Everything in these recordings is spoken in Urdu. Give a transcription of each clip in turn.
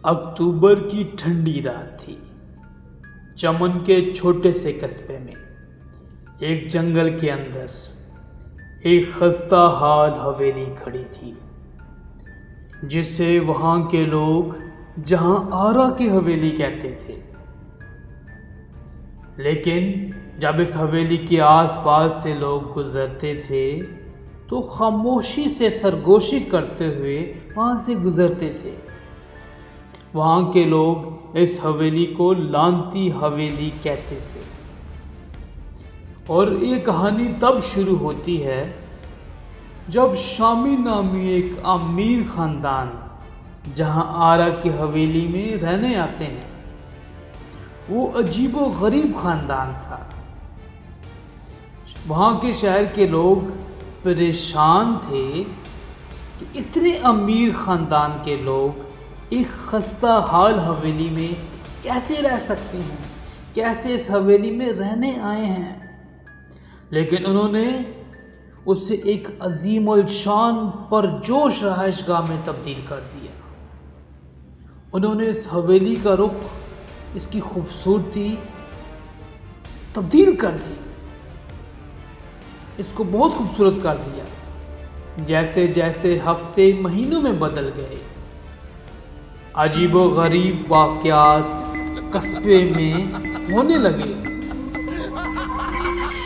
اکتوبر کی ٹھنڈی رات تھی۔ چمن کے چھوٹے سے قصبے میں ایک جنگل کے اندر ایک خستہ حال حویلی کھڑی تھی، جسے وہاں کے لوگ جہاں آرا کی حویلی کہتے تھے۔ لیکن جب اس حویلی کے آس پاس سے لوگ گزرتے تھے تو خاموشی سے سرگوشی کرتے ہوئے وہاں سے گزرتے تھے۔ وہاں کے لوگ اس حویلی کو لانتی حویلی کہتے تھے، اور یہ کہانی تب شروع ہوتی ہے جب شامی نامی ایک امیر خاندان جہاں آرا کی حویلی میں رہنے آتے ہیں۔ وہ عجیب و غریب خاندان تھا۔ وہاں کے شہر کے لوگ پریشان تھے کہ اتنے امیر خاندان کے لوگ ایک خستہ حال حویلی میں کیسے رہ سکتے ہیں، کیسے اس حویلی میں رہنے آئے ہیں۔ لیکن انہوں نے اسے ایک عظیم الشان پرجوش رہائش گاہ میں تبدیل کر دیا۔ انہوں نے اس حویلی کا رخ، اس کی خوبصورتی تبدیل کر دی، اس کو بہت خوبصورت کر دیا۔ جیسے جیسے ہفتے مہینوں میں بدل گئے، عجیب و غریب واقعات قصبے میں ہونے لگے۔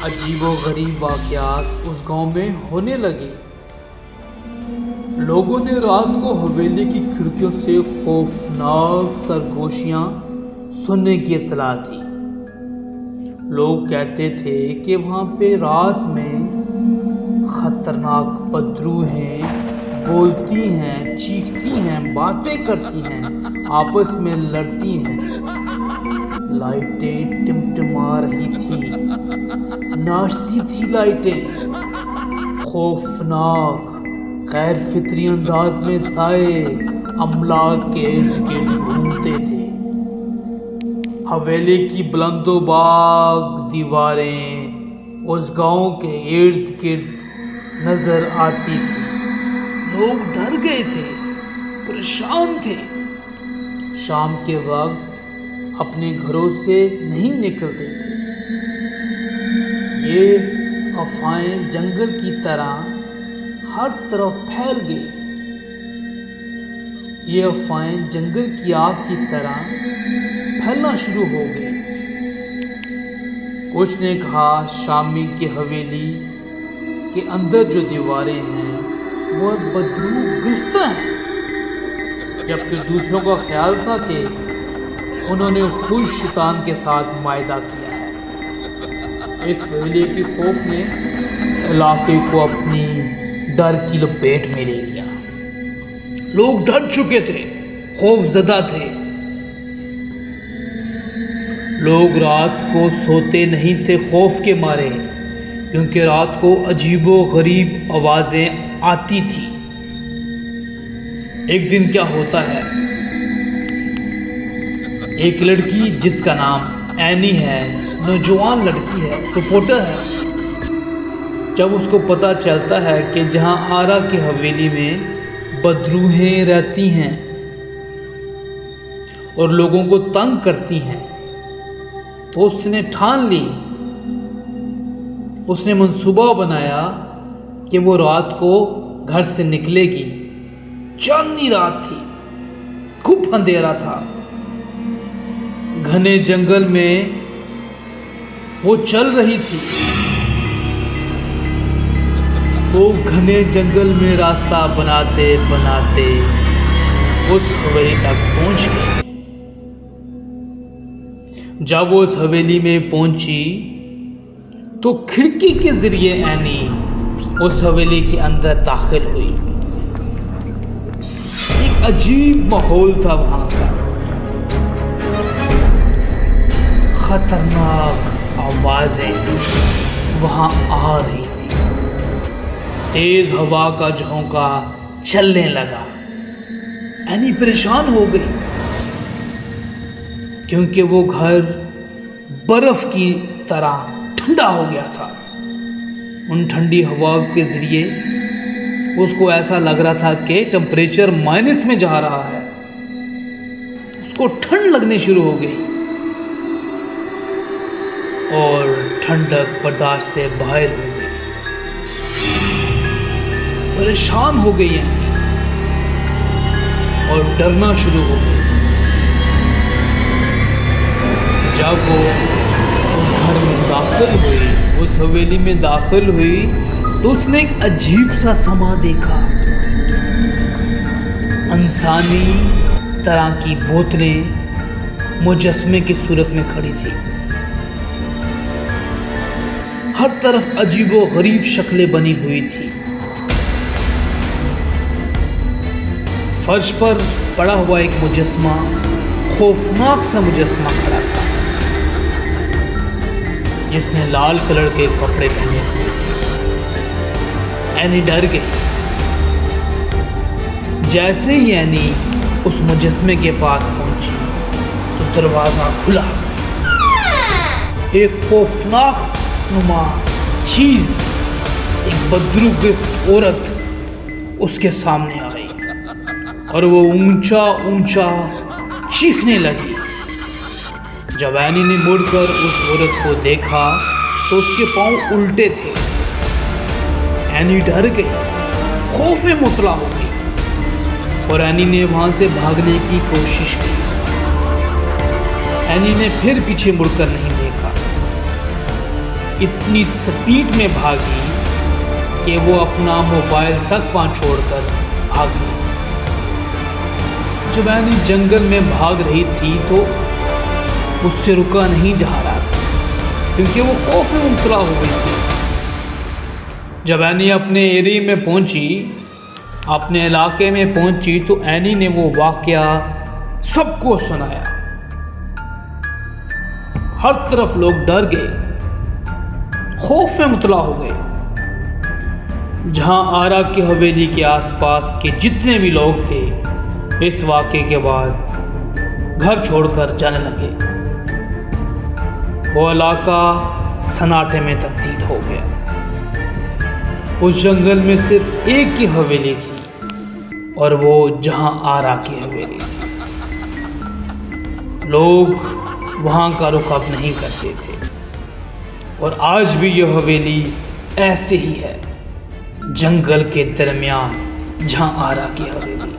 عجیب و غریب واقعات اس گاؤں میں ہونے لگے۔ لوگوں نے رات کو حویلی کی کھڑکیوں سے خوفناک سرگوشیاں سننے کی اطلاع دی۔ لوگ کہتے تھے کہ وہاں پہ رات میں خطرناک بدروہیں بولتی ہیں، چیختی ہیں، باتیں کرتی ہیں، آپس میں لڑتی ہیں۔ لائٹیں ٹمٹما رہی تھی، ناشتی تھی لائٹیں۔ خوفناک غیر فطری انداز میں سائے املاک کے ارد گرد گھومتے تھے۔ حویلی کی بلند و باغ دیواریں اس گاؤں کے ارد گرد نظر آتی تھی۔ لوگ ڈر گئے تھے، پریشان تھے۔ شام کے وقت اپنے گھروں سے نہیں نکلتے تھے۔ یہ افواہیں جنگل کی طرح ہر طرف پھیل گئی۔ یہ افواہیں جنگل کی آگ کی طرح پھیلنا شروع ہو گئی۔ کچھ نے کہا شامی کی حویلی کے اندر جو دیواریں ہیں وہ بدرو گشتہ ہیں، جبکہ دوسروں کا خیال تھا کہ انہوں نے خود شیطان کے ساتھ معاہدہ کیا ہے۔ اس حویلی کے خوف نے علاقے کو اپنی ڈر کی لپیٹ میں لے لیا۔ لوگ ڈر چکے تھے، خوف زدہ تھے۔ لوگ رات کو سوتے نہیں تھے خوف کے مارے، کیونکہ رات کو عجیب و غریب آوازیں آتی تھیں۔ ایک دن کیا ہوتا ہے، ایک لڑکی جس کا نام اینی ہے، نوجوان لڑکی ہے، رپورٹر ہے۔ جب اس کو پتہ چلتا ہے کہ جہاں آرا کی حویلی میں بدروہیں رہتی ہیں اور لوگوں کو تنگ کرتی ہیں، تو اس نے ٹھان لی، اس نے منصوبہ بنایا کہ وہ رات کو گھر سے نکلے گی۔ چاندنی رات تھی، خوب اندھیرا تھا۔ گھنے جنگل میں وہ چل رہی تھی۔ وہ گھنے جنگل میں راستہ بناتے بناتے اس حویلی تک پہنچ گئی۔ جب وہ اس حویلی میں پہنچی تو کھڑکی کے ذریعے اینی اس حویلی کے اندر داخل ہوئی۔ ایک عجیب ماحول تھا وہاں کا۔ خطرناک آوازیں وہاں آ رہی تھی۔ تیز ہوا کا جھونکا چلنے لگا۔ اینی پریشان ہو گئی، کیونکہ وہ گھر برف کی طرح ٹھنڈا ہو گیا تھا۔ ان ٹھنڈی ہوا کے ذریعے اس کو ایسا لگ رہا تھا کہ ٹمپریچر مائنس میں جا رہا ہے۔ کو ٹھنڈ لگنے شروع ہو گئی اور ٹھنڈک برداشت سے باہر ہو گئی. پریشان ہو گئی یعنی اور ڈرنا شروع ہو گئی. جب وہ گھر میں داخل ہوئی, اس حویلی میں داخل ہوئی, تو اس نے ایک عجیب سا سما دیکھا. انسانی طرح کی بوتلیں مجسمے کی صورت میں کھڑی تھی. ہر طرف عجیب و غریب شکلیں بنی ہوئی تھی. فرش پر پڑا ہوا ایک مجسمہ, خوفناک سا مجسمہ کھڑا تھا, جس نے لال کلر کے کپڑے پہنے ہوئے تھے. اینی ڈر گئی. جیسے ہی اینی اس مجسمے کے پاس پہنچی تو دروازہ کھلا. ایک خوفناک نما چیز, ایک بدرو گرفت عورت اس کے سامنے آئی اور وہ اونچا اونچا چیخنے لگی. جب اینی نے مڑ کر اس عورت کو دیکھا تو اس کے پاؤں الٹے تھے. اینی ڈر گئی, خوف میں مبتلا ہو گئی اور اینی نے وہاں سے بھاگنے کی کوشش کی. اینی نے پھر پیچھے مڑ کر نہیں دیکھا. اتنی سپیڈ میں بھاگی کہ وہ اپنا موبائل تک وہاں چھوڑ کر بھاگ گئی. جب اینی جنگل میں بھاگ رہی تھی تو اس سے رکا نہیں جا رہا تھا, کیونکہ وہ خوف میں مبتلا ہو گئی تھی. جب اینی اپنے ایریے میں پہنچی, اپنے علاقے میں پہنچی, تو اینی نے وہ واقعہ سب کو سنایا. ہر طرف لوگ ڈر گئے, خوف میں مبتلا ہو گئے. جہاں آرا کی حویلی کے آس پاس کے جتنے بھی لوگ تھے, اس واقعے کے بعد گھر چھوڑ کر جانے لگے. وہ علاقہ سناٹے میں تبدیل ہو گیا. اس جنگل میں صرف ایک ہی حویلی تھی, اور وہ جہاں آرا کی حویلی تھی. لوگ وہاں کا رخ اب نہیں کرتے تھے, اور آج بھی یہ حویلی ایسے ہی ہے, جنگل کے درمیان جہاں آرا کی حویلی.